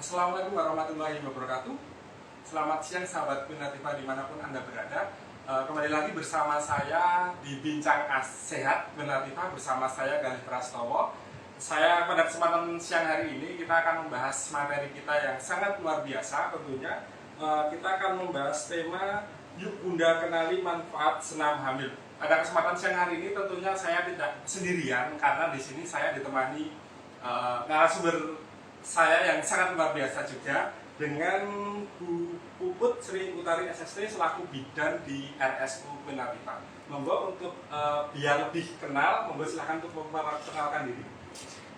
Assalamualaikum warahmatullahi wabarakatuh. Selamat siang sahabat Queen Latifah dimanapun Anda berada. Kembali lagi bersama saya di Bincang Sehat Queen Latifah bersama saya Galih Prastowo. Pada kesempatan siang hari ini kita akan membahas materi kita yang sangat luar biasa tentunya. Kita akan membahas tema Yuk Bunda Kenali Manfaat Senam Hamil. Pada kesempatan siang hari ini tentunya saya tidak sendirian karena di sini saya ditemani narasumber saya yang sangat luar biasa juga dengan Bu Puput Sri Utari SST selaku bidan di RSU Queen Latifah. Monggo untuk biar lebih kenal, monggo silahkan untuk memperkenalkan diri.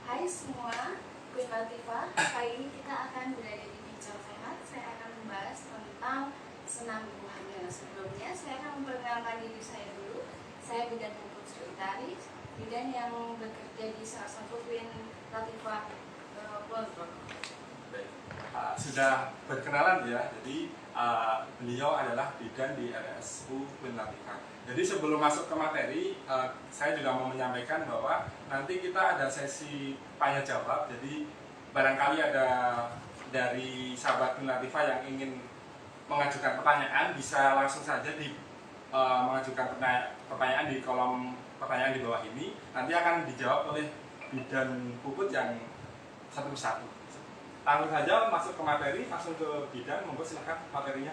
Hai semua, Queen Latifah. Kali ini kita akan berada di Bincang Sehat. Saya akan membahas tentang senam ibu hamil. Sebelumnya saya akan memperkenalkan diri saya dulu. Saya bidan Puput Sri Utari, bidan yang bekerja di salah satu Queen Latifah. Sudah berkenalan ya, jadi beliau adalah bidan di RSU Queen Latifah. Jadi sebelum masuk ke materi, saya juga mau menyampaikan bahwa nanti kita ada sesi tanya jawab. Jadi barangkali ada dari sahabat Queen Latifah yang ingin mengajukan pertanyaan, bisa langsung saja mengajukan pertanyaan di kolom pertanyaan di bawah ini. Nanti akan dijawab oleh bidan Puput yang satu persatu. Langsung saja masuk ke materi, langsung ke bidan, monggo silahkan materinya.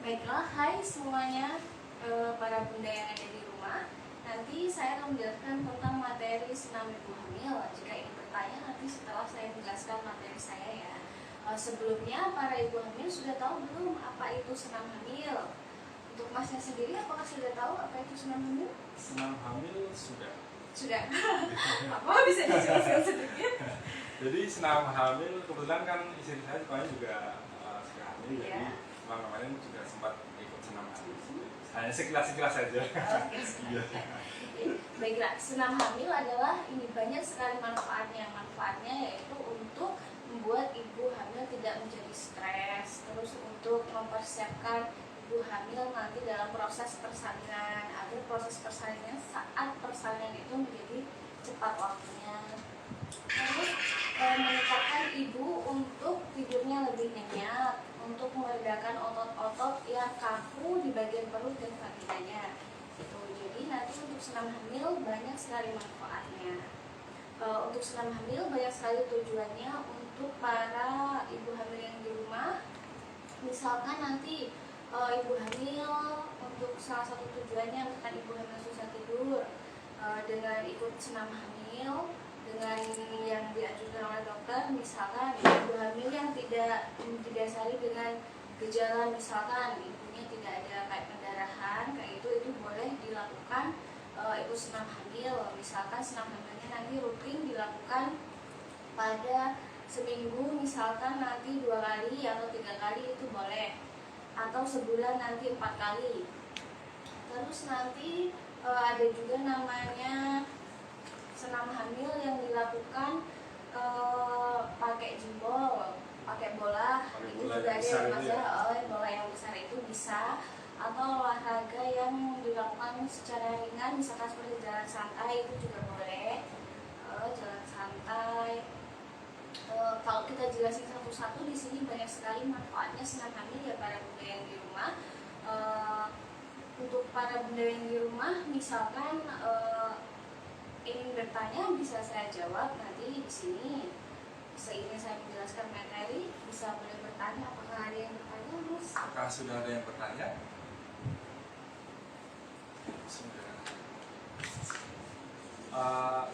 Baiklah, hai semuanya, para bunda yang ada di rumah. Nanti saya akan menjelaskan tentang materi senam ibu hamil. Jika ingin bertanya nanti setelah saya menjelaskan materi saya ya. Sebelumnya para ibu hamil sudah tahu belum apa itu senam hamil? Untuk masnya sendiri apakah sudah tahu apa itu senam hamil? Senam hamil sudah. Sudah. Apa bisa dijelaskan sedikit? Jadi senam hamil kebetulan kan istri saya juga sudah hamil, Iya. jadi kemarin juga sempat ikut senam hamil. Hanya sekilas saja. Baiklah, senam hamil adalah ini banyak sekali manfaatnya. Manfaatnya yaitu untuk membuat ibu hamil tidak menjadi stres, terus untuk mempersiapkan ibu hamil nanti dalam proses persalinan agar proses persalinan saat persalinan itu menjadi cepat waktunya. Terus meningkatkan ibu untuk tidurnya lebih nyenyak, untuk meredakan otot-otot yang kaku di bagian perut dan vaginanya. Jadi nanti untuk senam hamil banyak sekali manfaatnya. Untuk senam hamil banyak sekali tujuannya untuk para ibu hamil yang di rumah. Misalkan nanti ibu hamil untuk salah satu tujuannya misalkan ibu hamil susah tidur, dengan ikut senam hamil dengan yang dianjurkan oleh dokter, misalkan ibu hamil yang tidak didasari dengan gejala, misalkan ibunya tidak ada kayak pendarahan kayak itu boleh dilakukan ikut senam hamil. Misalkan senam hamilnya nanti rutin dilakukan pada seminggu, misalkan nanti 2 kali atau 3 kali itu boleh, atau sebulan nanti 4 kali. Terus nanti ada juga namanya senam hamil yang dilakukan pakai jimbol, pakai bola. Itu juga ada yang masalah, bola yang besar itu bisa, atau olahraga yang dilakukan secara ringan, misalkan seperti jalan santai itu juga boleh. Jalan santai. Kalau kita jelasin satu-satu, di sini banyak sekali manfaatnya senam hamil ya para bunda yang di rumah. Untuk para bunda yang di rumah, misalkan ingin bertanya bisa saya jawab nanti di sini. Seiring saya menjelaskan materi, bisa boleh bertanya. Apakah ada yang bertanya, Mas? Apakah sudah ada yang bertanya?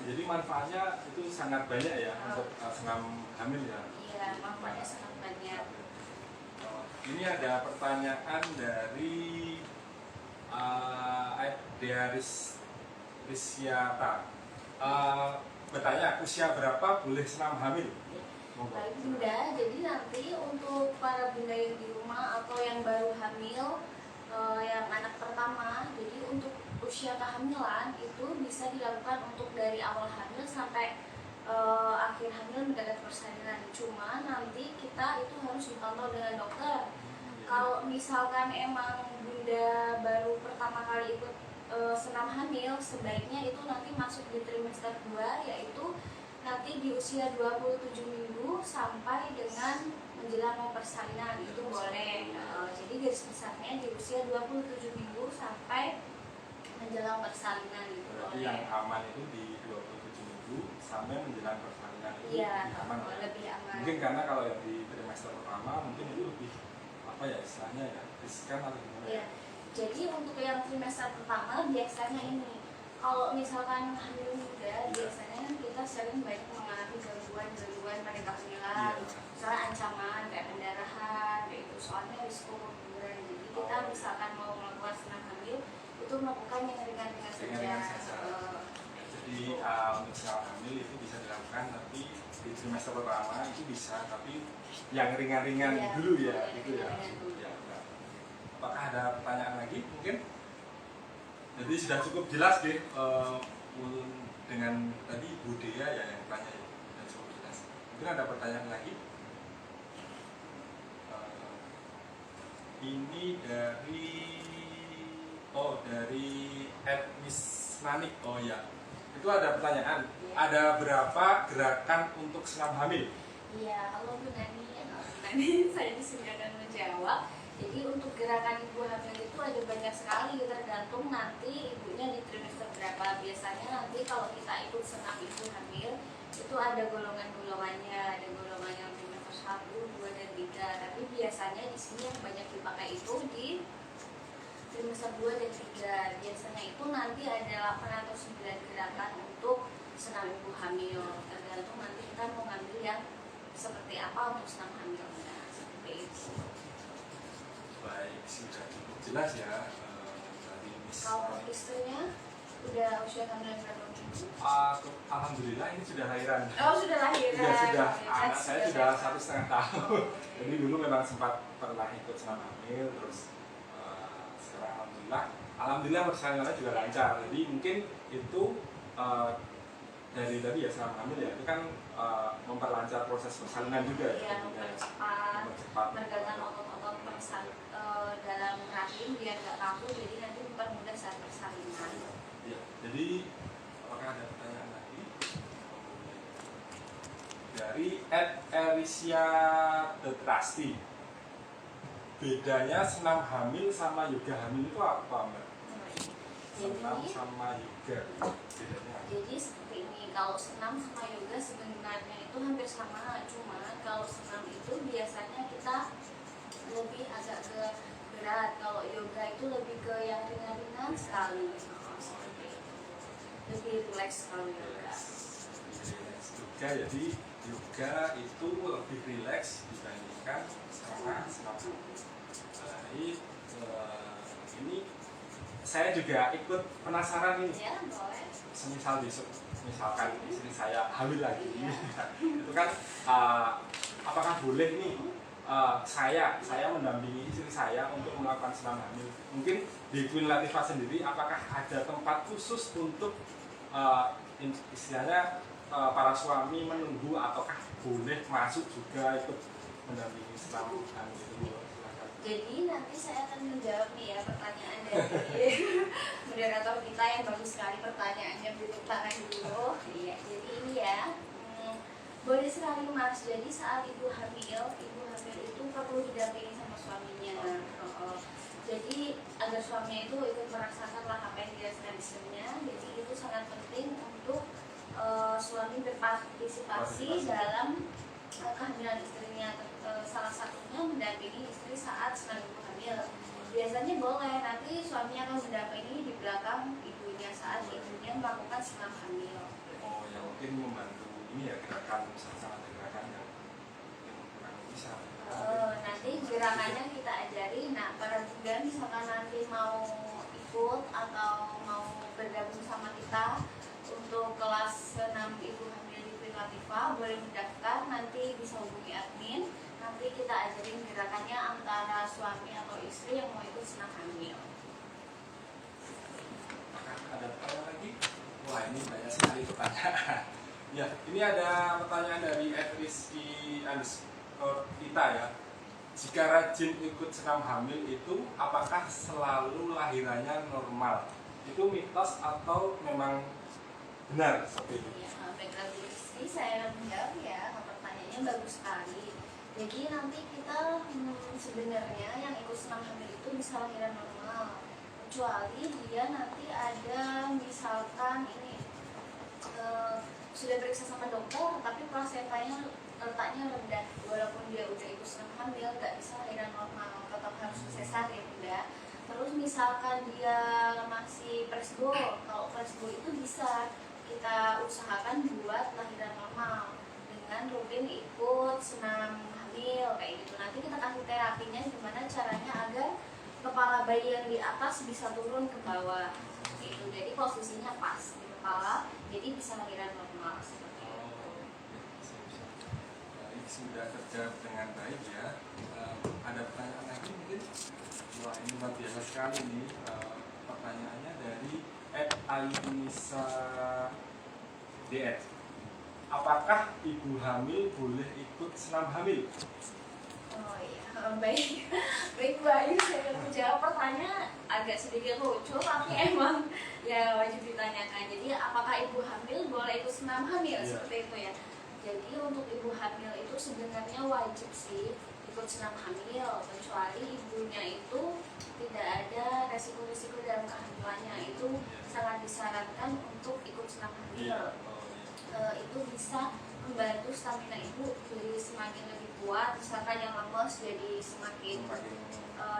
Jadi manfaatnya itu sangat banyak ya untuk senam hamil ya. Iya, manfaatnya sangat banyak. Ini ada pertanyaan dari Risyata. Bertanya, usia berapa boleh senam hamil? Baik bunda, jadi nanti untuk para bunda yang di rumah atau yang baru hamil, yang anak pertama, jadi untuk usia kehamilan itu bisa dilakukan untuk dari awal hamil sampai akhir hamil mendapat persalinan. Cuma nanti kita itu harus dipantau dengan dokter. Kalau misalkan emang bunda baru pertama kali ikut senam hamil, sebaiknya itu nanti masuk di trimester 2, yaitu nanti nanti di usia 27 minggu sampai dengan menjelang mau persalinan itu boleh. Jadi garis besarnya di usia 27 minggu sampai menjelang persalinan itu Berarti boleh. yang aman itu di 27 minggu sampai menjelang persalinan itu Iya, lebih aman ya? lebih aman. Mungkin karena kalau yang di trimester pertama mungkin itu lebih apa ya istilahnya ya, riskan atau gimana ya? Iya. Jadi untuk yang trimester pertama biasanya ini, kalau misalkan hamil muda biasanya kita sering banyak mengalami gangguan-gangguan pada kehamilan, misalnya ancaman kayak pendarahan, kayak itu soalnya risiko keguguran. Jadi kita misalkan mau melakukan senam hamil itu melakukan yang ringan-ringan saja. Ringan-ringan saja. Jadi untuk senam hamil itu bisa dilakukan, tapi di trimester pertama itu bisa, tapi yang ringan-ringan Iya, dulu ya, gitu ya. ringan-ringan dulu. Ya, benar. Apakah ada pertanyaan lagi mungkin? Jadi sudah cukup jelas deh dengan tadi Bu Dea ya yang tanya ya, dan cukup jelas. Mungkin ada pertanyaan lagi? Ini dari Miss Nanik. Oh ya, itu ada pertanyaan. Ada berapa gerakan untuk senam hamil? Iya, halo Bu Nani. Saya di sini akan menjawab. Jadi untuk gerakan ibu hamil itu ada banyak sekali, tergantung nanti ibunya di trimester berapa. Biasanya nanti kalau kita ikut senam ibu hamil itu ada golongan-golongannya, ada golongan yang trimester 1, 2, dan 3. Tapi biasanya di sini yang banyak dipakai itu di trimester 2 dan 3. Biasanya itu nanti ada 8 atau 9 gerakan untuk senam ibu hamil. Tergantung nanti kita mau ngambil yang seperti apa untuk senam hamil. Nah, seperti itu. Baik, sudah cukup jelas ya dari Miss. Kalau istrinya udah usia kehamilan berapa minggu? Alhamdulillah ini sudah lahiran. Oh, sudah lahiran. Ya sudah, Ya, anak saya sudah lahiran. 1,5 tahun. Jadi dulu memang sempat pernah ikut senam hamil, terus sekarang alhamdulillah persalinannya juga lancar. Jadi mungkin itu dari tadi ya senam hamil ya, itu kan memperlancar proses persalinan juga ya. Iya, mempercepat pergerakan otot-otot dalam rahim biar nggak kaku, jadi nanti mempermudah saat persalinan. Ya, jadi apakah ada pertanyaan lagi? Dari Alicia Tetrasti. Bedanya senam hamil sama yoga hamil itu apa, Mbak? Senam sama yoga bedanya apa? Jadi seperti ini, kalau senam sama yoga sebenarnya itu hampir sama, cuma kalau senam itu biasanya kita lebih agak ke berat, kalau yoga itu lebih ke yang ringan-ringan sekali. Seperti itu. Lebih rileks kalau yoga. Yoga, jadi yoga itu lebih rileks dibandingkan sama senam hamil. Baik, ini saya juga ikut penasaran ini. Ya, boleh. Semisal besok, misalkan istri saya hamil lagi, itu kan apakah boleh nih saya mendampingi istri saya untuk melakukan senam hamil? Mungkin di Queen Latifah sendiri, apakah ada tempat khusus untuk istilahnya para suami menunggu, ataukah boleh masuk juga ikut mendampingi senam hamil itu? Jadi nanti saya akan menjawab nih ya pertanyaan dari moderator kita yang bagus sekali pertanyaannya, beri tepuk tangan dulu. Iya, jadi ini ya, boleh sekali Mas. Jadi saat ibu hamil itu perlu didampingi sama suaminya. Jadi agar suaminya itu ikut merasakan lah apa yang dirasakan istrinya. Jadi itu sangat penting untuk suami berpartisipasi dalam kehamilan istrinya. Salah satunya mendampingi istri saat senam ibu hamil. Biasanya boleh, nanti suaminya akan mendampingi di belakang ibunya saat ibunya melakukan senam hamil. Oh, yang mungkin membantu ini ya, gerakan misalkan ada gerakan yang mungkin kurang bisa. Nanti gerakannya kita ajari. Nah, para bunda misalkan nanti mau ikut atau mau bergabung sama kita untuk kelas senam ibu hamil di Queen Latifah, boleh mendaftar, nanti bisa hubungi admin. Nanti kita ajarin gerakannya antara suami atau istri yang mau ikut senam hamil. Ada pertanyaan lagi? Wah, ini banyak sekali pertanyaan. Ya, ini ada pertanyaan dari Rizky kita ya. Jika rajin ikut senam hamil itu, apakah selalu lahirannya normal? Itu mitos atau memang benar seperti itu. Ya, background ini saya menjawab ya, pertanyaannya bagus sekali. Jadi nanti kita sebenarnya yang ikut senam hamil itu bisa lahiran normal, kecuali dia nanti ada misalkan ini sudah periksa sama dokter tapi plasentanya letaknya rendah, walaupun dia udah ikut senam hamil nggak bisa lahiran normal, tetap harus sesar ya bunda. Terus misalkan dia masih presgo, kalau presgo itu bisa kita usahakan buat lahiran normal dengan rutin ikut senam hamil kayak gitu. Nanti kita kasih terapinya gimana caranya agar kepala bayi yang di atas bisa turun ke bawah gitu. Jadi posisinya pas di kepala, jadi bisa lahiran normal seperti itu. Baik, sudah terjawab dengan baik ya. Ada pertanyaan lagi mungkin? Wah, ini luar biasa sekali nih. Pertanyaannya dari @Ainisa DS. Apakah ibu hamil boleh ikut senam hamil? Oh iya, baik, baik Bu Ayu, saya akan menjawab pertanyaan agak sedikit lucu tapi emang ya wajib ditanyakan. Jadi apakah ibu hamil boleh ikut senam hamil seperti itu ya? Jadi untuk ibu hamil itu sebenarnya wajib sih ikut senam hamil, kecuali ibunya itu tidak ada resiko-resiko dalam kehamilannya, itu sangat disarankan untuk ikut senam hamil. Itu bisa membantu stamina ibu jadi semakin lebih kuat, misalkan yang lemes jadi semakin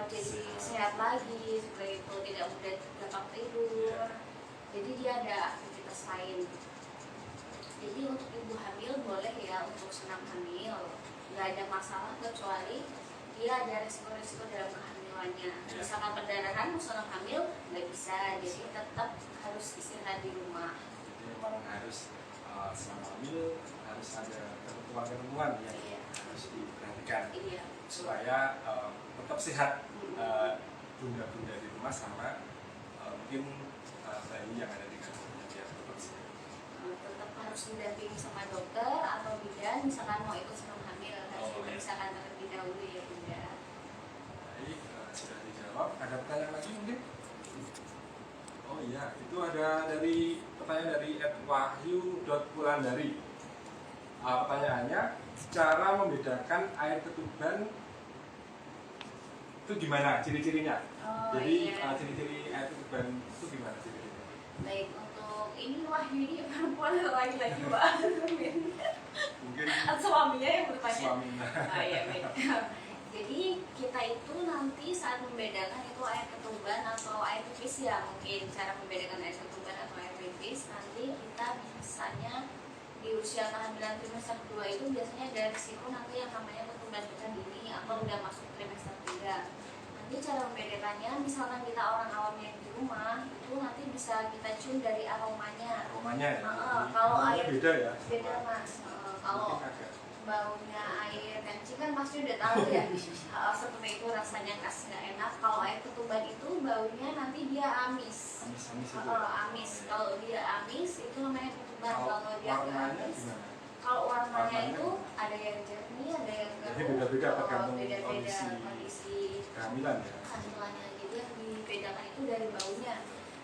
jadi sehat lagi seperti itu, tidak mudah gampang tidur, jadi dia ada aktivitas lain. Jadi untuk ibu hamil boleh ya untuk senam hamil, nggak ada masalah kecuali dia ada resiko-resiko dalam kehamilannya. Misalkan perdarahan mau senam hamil nggak bisa, jadi tetap harus istirahat di rumah. Jadi memang harus selama hamil harus ada ketentuan-ketentuan yang harus diperhatikan supaya tetap sehat bunda-bunda di rumah sama mungkin bayi yang ada di kandungannya biar tetap sehat. Tetap harus didampingi sama dokter atau bidan, misalkan mau ikut senam hamil harus diperiksakan terlebih dahulu ya bunda. Baik, sudah dijawab. Ada pertanyaan lagi mungkin? Oh iya, itu ada dari pertanyaan dari @wahyu.wulandari. Pertanyaannya, cara membedakan air ketuban itu gimana ciri-cirinya? Jadi ciri-ciri air ketuban itu gimana ciri-cirinya? Baik, untuk ini Wahyu ini perempuan atau laki-laki Mbak? Mungkin suaminya yang bertanya. Suaminya. Iya, baik. Jadi kita itu nanti saat membedakan itu air ketuban atau air pipis ya, mungkin cara membedakan air ketuban atau air pipis nanti kita biasanya di usia kehamilan trimester 2 itu biasanya ada risiko nanti yang namanya ketuban pecah dini atau udah masuk trimester 3. Nanti cara membedakannya, misalkan kita orang awam yang di rumah itu nanti bisa kita cium dari aromanya. Aromanya ya? Kalau air beda ya? Beda mas. Kalau baunya air kencing kan pasti udah tahu ya. Seperti itu rasanya khas nggak enak. Kalau air ketuban itu baunya nanti dia amis. Amis itu. Amis. Kalau dia amis itu namanya ketuban. Kalau dia amis, gimana? kalau warnanya itu ada yang jernih, ada yang enggak. Jadi beda-beda tergantung beda-beda kondisi kehamilan ya. Kehamilannya. Jadi yang dibedakan itu dari baunya.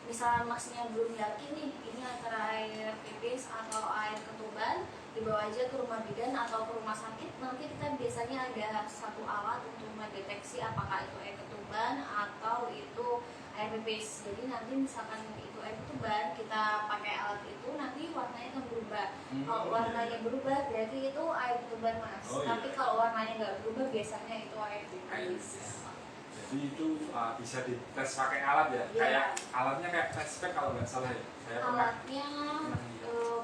Misalnya masnya belum yakin nih ini antara air pipis atau air ketuban, dibawa aja ke rumah bidan atau ke rumah sakit. Nanti kita biasanya ada satu alat untuk mendeteksi apakah itu air ketuban atau itu air pipis. Jadi nanti misalkan itu air ketuban, kita pakai alat itu nanti warnanya akan berubah. Kalau warnanya berubah berarti itu air ketuban mas. Tapi kalau warnanya nggak berubah biasanya itu air pipis. Jadi itu bisa dites pakai alat ya? Kayak alatnya kayak test pack kalau nggak salah ya? Alatnya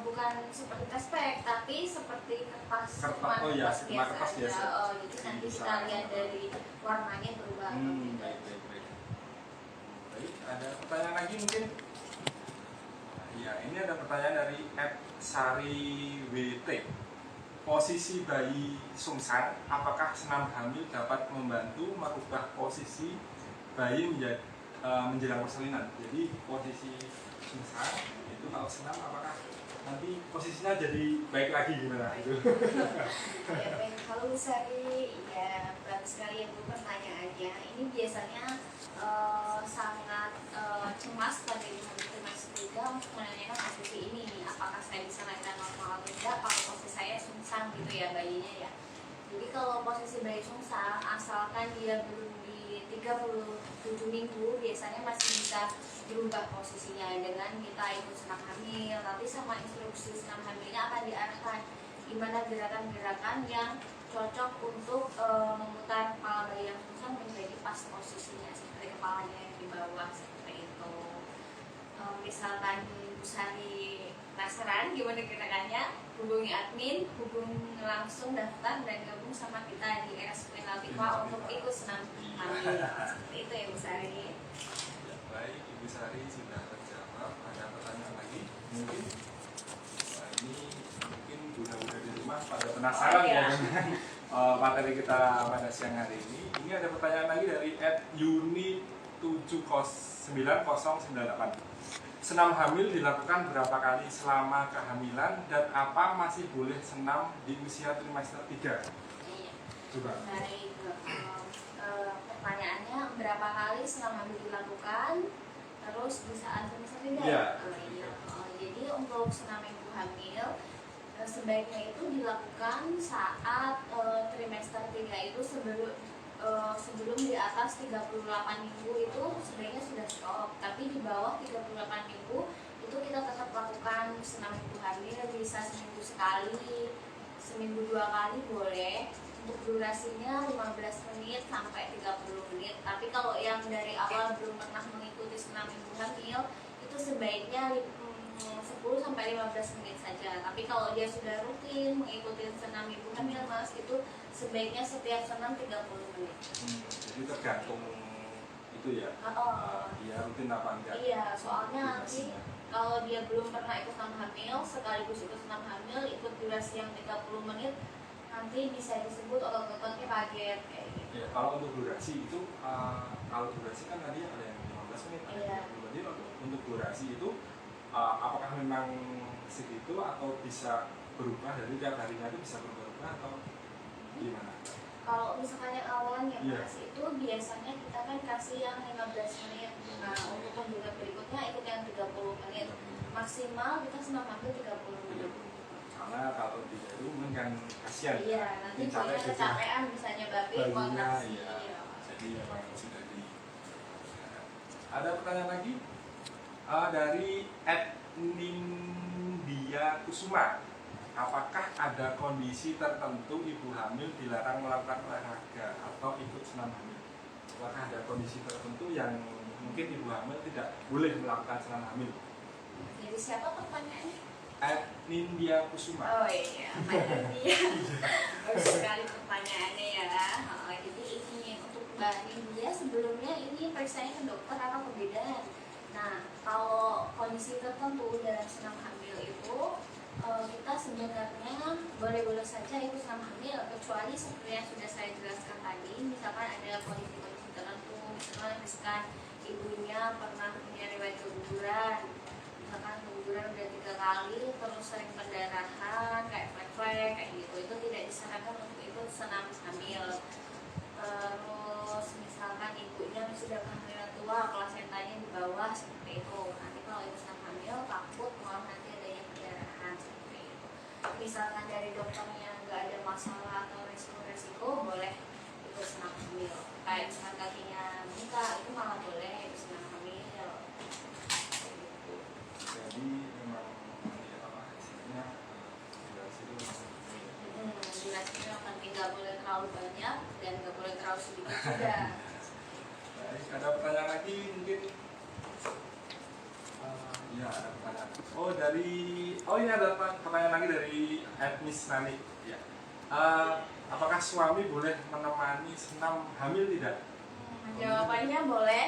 bukan seperti test pack, tapi seperti kertas kertas biasa. Jadi nanti kita lihat dari warnanya berubah atau tidak. Baik, ada pertanyaan lagi mungkin? Ya, ini ada pertanyaan dari @sariwt. Posisi bayi sungsang, apakah senam hamil dapat membantu merubah posisi bayi menjelang persalinan? Jadi posisi sungsang itu kalau senam apakah nanti posisinya jadi baik lagi gimana itu? Ya baik, kalau Sari ya bagus sekali ya Bu pertanyaannya. Ini biasanya sangat cemas pada ibu hamil trimester 3 untuk menanyakan posisi ini, apakah saya bisa melahirkan normal atau tidak kalau posisi saya sungsang gitu ya bayinya ya. Jadi kalau posisi bayi sungsang asalkan dia belum di 37 minggu biasanya masih bisa berubah posisinya dengan kita ikut senam hamil, tapi sama instruksi senam hamilnya akan diarahkan gimana gerakan-gerakan yang cocok untuk memutar kepala bayi yang sungsang menjadi pas posisinya, seperti kepalanya yang di bawah seperti itu. Misalkan Bu Sari penasaran gimana gerakannya, hubungi admin, langsung daftar dan gabung sama kita di RS Penaltifa untuk ikut senam hamil. Seperti itu ya Bu Sari. Ya, baik, Ibu Sari sudah terjawab. Ada pertanyaan lagi? Mungkin ini mungkin bunda-bunda di rumah pada penasaran ya dengan materi kita pada siang hari ini. Ini ada pertanyaan lagi dari @uni79098. Senam hamil dilakukan berapa kali selama kehamilan dan apa masih boleh senam di usia trimester 3? Iya. Coba. Dari pertanyaannya berapa kali senam hamil dilakukan, terus di saat trimester 3? Iya. Jadi untuk senam ibu hamil sebaiknya itu dilakukan saat trimester 3 itu sebelum di atas 38 minggu itu sebaiknya sudah stop, tapi di bawah 38 minggu itu kita tetap lakukan senam ibu hamil, bisa seminggu sekali, seminggu 2 kali boleh. Untuk durasinya 15 menit sampai 30 menit, tapi kalau yang dari awal belum pernah mengikuti senam ibu hamil itu sebaiknya 10 sampai 15 menit saja. Tapi kalau dia sudah rutin mengikuti senam ibu hamil Mas, itu sebaiknya setiap senam 30 menit. Jadi tergantung itu ya. Dia rutin apa enggak? Iya, soalnya nanti durasinya. kalau dia belum pernah ikut senam hamil sekaligus ikut senam hamil ikut durasi yang 30 menit nanti bisa disebut otot-ototnya kaget kayak gitu. Ya, kalau untuk durasi itu kalau durasi kan tadi ada yang 15 menit, ada Iya. yang 30 menit. Untuk durasi itu apakah memang segitu atau bisa berubah dari tiap harinya itu bisa berubah atau gimana? Kalau misalkan yang awalnya Iya. Mas itu biasanya kita kan kasih yang 15 menit. Nah, untuk pembunuh berikutnya ikut yang 30 menit. Maksimal kita senam hamil 30 menit. Karena kalau tidak itu kan kasihan. Iya, nanti Capek punya juga. kecapean misalnya babi Bayinya, kontraksi. iya. Iya. Jadi memang sudah di. Ada pertanyaan lagi dari @nindia Kusuma. Apakah ada kondisi tertentu ibu hamil dilarang melakukan olahraga atau ikut senam hamil? Apakah ada kondisi tertentu yang mungkin ibu hamil tidak boleh melakukan senam hamil? Jadi siapa pertanyaannya? @nindia Kusuma. Oh iya, Mbak India. Bagus sekali pertanyaannya ya. Jadi ini untuk Mbak India sebelumnya ini periksanya ke dokter apa perbedaan? Nah, kalau kondisi tertentu dalam senam hamil itu kita sebenarnya boleh-boleh saja ikut senam hamil, kecuali seperti yang sudah saya jelaskan tadi, misalkan ada kondisi-kondisi tertentu, misalkan ibunya pernah punya riwayat keguguran, misalkan keguguran udah 3 kali, terus sering pendarahan, kayak flek-flek, kayak gitu, itu tidak disarankan untuk ikut senam hamil. Terus misalkan ibunya sudah kehamilan tua, plasentanya di bawah, seperti itu, nanti kalau ikut senam hamil takut malah nanti adanya pendarahan, seperti itu. Misalkan dari dokternya nggak ada masalah atau resiko-resiko, boleh ikut senam hamil. Kayak misalkan kakinya buka, itu malah boleh ikut senam hamil. Jadi memang ya apa istilahnya durasi itu memang Durasinya yang penting nggak boleh terlalu banyak dan nggak boleh terlalu sedikit juga. Baik, ada pertanyaan lagi mungkin? Ya, ada pertanyaan. Ini ada pertanyaan lagi dari Miss Nani. Ya. Apakah suami boleh menemani senam hamil tidak? Jawabannya boleh.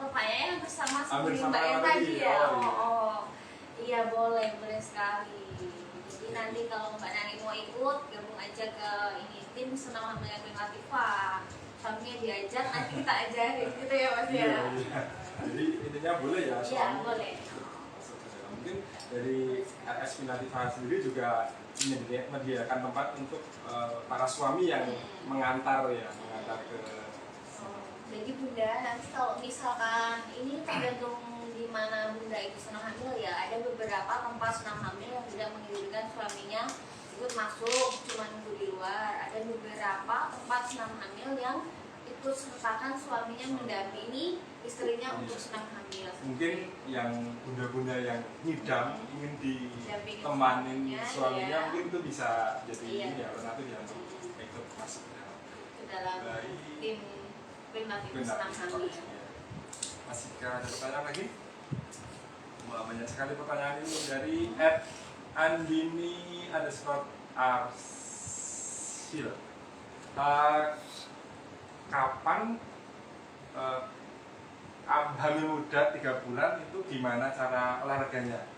Pertanyaannya hampir sama seperti Hampir sama Mbak yang tadi, tadi ya. oh, iya. Iya boleh sekali. Jadi nanti kalau Mbak Nani mau ikut, gabung aja ke ini tim senam hamil yang Latifah. Suaminya diajak, nanti kita ajarin gitu ya Mas ya. Iya. Jadi intinya boleh ya Iya suami. boleh. Mungkin dari RS Latifah sendiri juga menyediakan tempat untuk para suami yang mengantar ke. Jadi Bunda nanti kalau misalkan ini tergantung bagaimana bunda itu senam hamil ya, ada beberapa tempat senam hamil yang tidak mengizinkan suaminya ikut masuk, cuma nunggu di luar. Ada beberapa tempat senam hamil yang ikut sertakan suaminya mendampingi istrinya untuk senam hamil. Mungkin yang bunda-bunda yang ngidam ingin Dampingin ditemanin suaminya, suaminya, iya. mungkin itu bisa jadi Iya. ini ya, alternatif ya untuk ikut masuk Ke dalam Baik. tim prematif senam hamil. Masih ada pertanyaan lagi? Wah, banyak sekali pertanyaan ini dari @andini_arsil. Kapan hamil muda 3 bulan itu gimana cara olahraganya?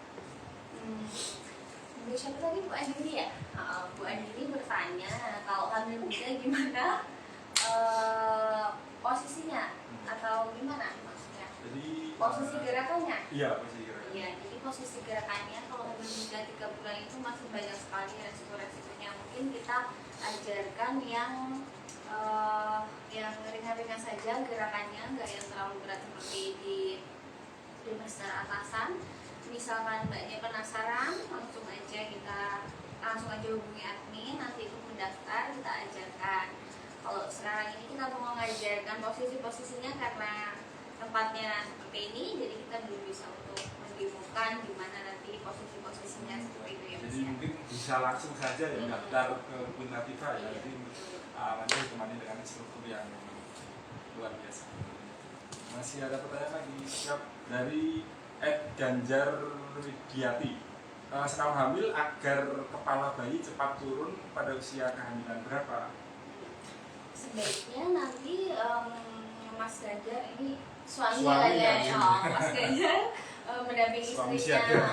Siapa tadi, Bu Andini ya? Bu Andini bertanya kalau hamil muda gimana posisinya atau gimana maksudnya? Jadi Posisi gerakannya? Iya, posisi gerakan. Iya, jadi posisi gerakannya kalau hamil muda 3 bulan itu masih banyak sekali resiko-resikonya. Mungkin kita ajarkan yang ringan-ringan saja gerakannya, nggak yang terlalu berat seperti di trimester atasan. Misalkan mbaknya penasaran, langsung aja hubungi admin, nanti ikut mendaftar, kita ajarkan. Kalau sekarang ini kita mau mengajarkan posisi-posisinya karena tempatnya seperti ini, jadi kita belum bisa untuk mendemokan gimana nanti posisi-posisinya seperti itu ya Mas Jadi ya. mungkin bisa langsung saja ya daftar ke Punlativa ya. Jadi nanti ditemani dengan instruktur yang luar biasa. Masih ada pertanyaan lagi? Siap. Dari @ganjar Widiati. Senam hamil agar kepala bayi cepat turun pada usia kehamilan berapa? Sebaiknya nanti Mas Ganjar ini suami Suami lah ya, kan. Mas Ganjar mendampingi Suami istrinya,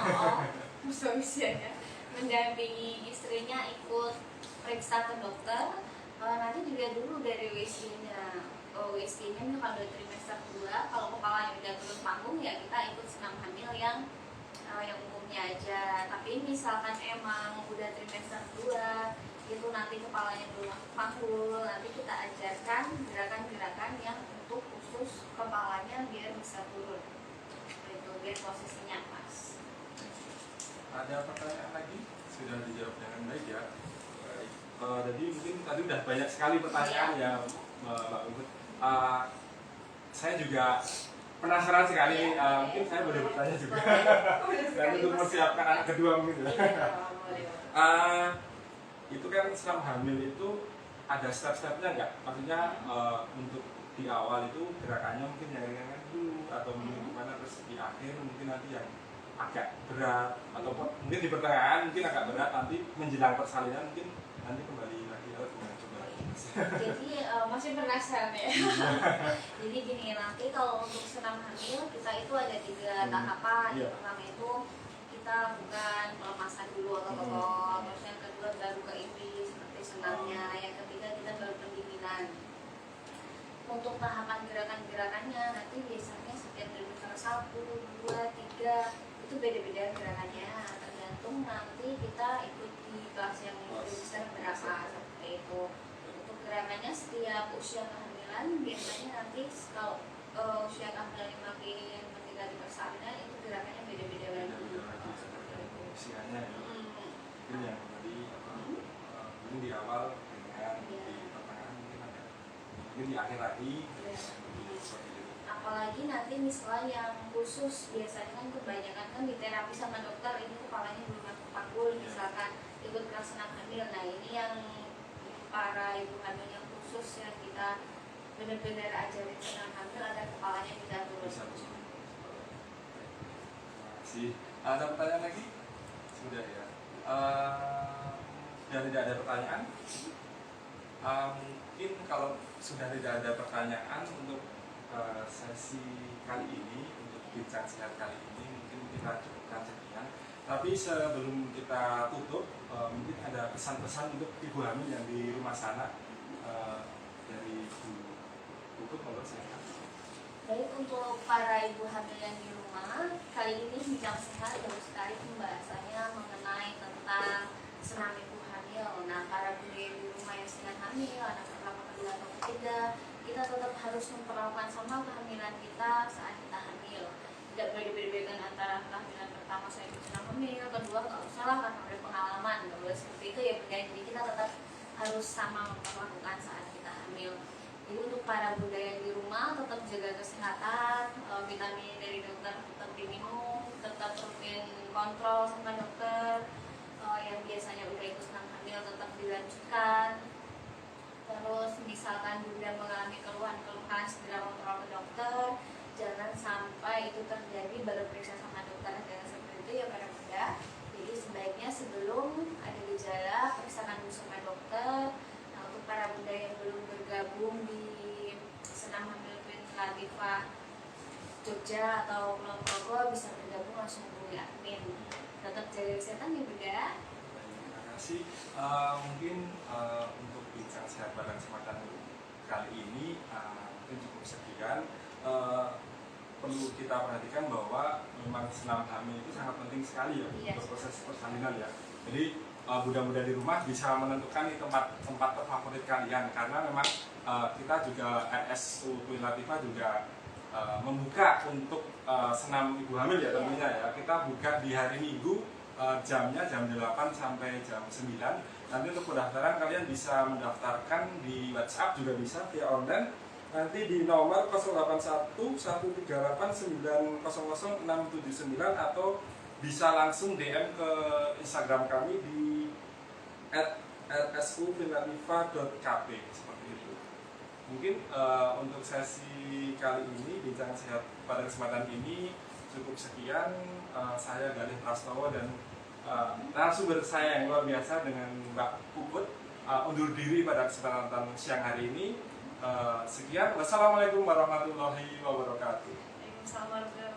suami siaga mendampingi istrinya ikut periksa ke dokter. Nanti juga dulu dari USG-nya, USG-nya kalau udah trimester 2, kalau kepalanya udah turun panggung ya kita ikut senam hamil yang umumnya aja. Tapi misalkan emang udah trimester 2 itu nanti kepalanya belum masuk panggul, nanti kita ajarkan gerakan-gerakan yang untuk khusus kepalanya biar bisa turun, itu biar posisinya pas. Ada pertanyaan lagi? Sudah dijawab dengan baik ya. Baik. Jadi mungkin tadi udah banyak sekali pertanyaan ya Mbak Ubud. Saya juga penasaran sekali. Mungkin saya boleh bertanya juga. Dan untuk mempersiapkan anak kedua mungkin. Itu kan senam hamil itu ada step-stepnya nggak? Maksudnya untuk di awal itu gerakannya mungkin yang ringan dulu atau mungkin gimana, terus di akhir mungkin nanti yang agak berat atau mungkin di pertengahan mungkin agak berat, nanti menjelang persalinan mungkin nanti kembali lagi atau gimana, coba lagi. Jadi masih penasaran ya. Jadi gini, nanti kalau untuk senam hamil kita itu ada 3 tahapan. Iya. Yang pertama itu kita bukan pelemasan dulu atau terus yang kedua baru ke inti seperti senamnya, yang ketiga kita baru pendinginan. Untuk tahapan gerakan-gerakannya nanti biasanya setiap trimester 1, 2, 3 itu beda-beda gerakannya, tergantung nanti kita ikut di kelas yang trimester berapa seperti itu. Untuk gerakannya setiap usia kehamilan biasanya nanti kalau usia kehamilan yang makin mendekati persalinan itu gerakannya beda-beda lagi. Usianya ya. Mungkin yang tadi mungkin di awal dengan di pertengahan mungkin ada, mungkin di akhir lagi. Apalagi nanti misalnya yang khusus biasanya kan kebanyakan kan di terapi sama dokter ini kepalanya belum masuk panggul, misalkan ikut kelas senam hamil. Nah ini yang para ibu hamil yang khusus yang kita benar-benar ajarin senam hamil agar kepalanya bisa turun. Masih ada pertanyaan lagi? Sudah ya. Dan tidak ada pertanyaan. Mungkin kalau sudah tidak ada pertanyaan untuk sesi kali ini, untuk bincang sehat kali ini mungkin kita cukupkan sekian. Tapi sebelum kita tutup, mungkin ada pesan-pesan untuk ibu hamil yang di rumah sana dari Bu Puput, menurut saya. Baik, untuk para ibu hamil yang di rumah, kali ini bincang sehat baru sekali pembahasannya mengenai tentang senam ibu hamil. Nah, para bunda yang di rumah yang sedang hamil, anak pertama, kedua, atau ketiga, kita tetap harus memperlakukan sama kehamilan kita saat kita hamil. tidak boleh dibedakan antara kehamilan pertama saya ikut senam hamil, kedua nggak usah lah karena udah pengalaman, nggak boleh seperti itu ya bunda. Jadi kita tetap harus sama memperlakukan saat kita hamil. Jadi untuk para bunda yang di rumah tetap jaga kesehatan, vitamin dari dokter tetap diminum, tetap rutin kontrol sama dokter, yang biasanya udah ikut senam hamil tetap dilanjutkan. Terus misalkan bunda mengalami keluhan-keluhan segera kontrol ke dokter, jangan sampai itu terjadi baru periksa sama dokter, jangan seperti itu ya para bunda. Jadi sebaiknya sebelum ada gejala periksakan dulu sama dokter. Nah, untuk para bunda yang belum bergabung di senam hamil Twin Latifah Jogja atau Kulon Progo bisa bergabung langsung hubungi admin. Tetap jaga kesehatan ya bunda. Terima kasih. Mungkin untuk bincang sehat pada kesempatan kali ini mungkin cukup sekian. Perlu kita perhatikan bahwa memang senam hamil itu sangat penting sekali ya untuk proses persalinan ya. Jadi bunda-bunda di rumah bisa menentukan nih tempat favorit kalian, karena memang kita juga RSU Twin Latifah juga membuka untuk senam ibu hamil ya tentunya ya. Kita buka di hari Minggu, jamnya jam 8 sampai jam 9. Nanti untuk pendaftaran kalian bisa mendaftarkan di WhatsApp juga bisa via online. Nanti di nomor 081 138 900 679 atau bisa langsung DM ke Instagram kami di @rsu.finlatifah.kp seperti itu. Mungkin untuk sesi kali ini bincang sehat pada kesempatan ini cukup sekian. Saya Galih Prastowo dan narasumber saya yang luar biasa dengan Mbak Puput undur diri pada kesempatan siang hari ini. Sekian, wassalamualaikum warahmatullahi wabarakatuh. Waalaikumsalam warahmatullahi wabarakatuh.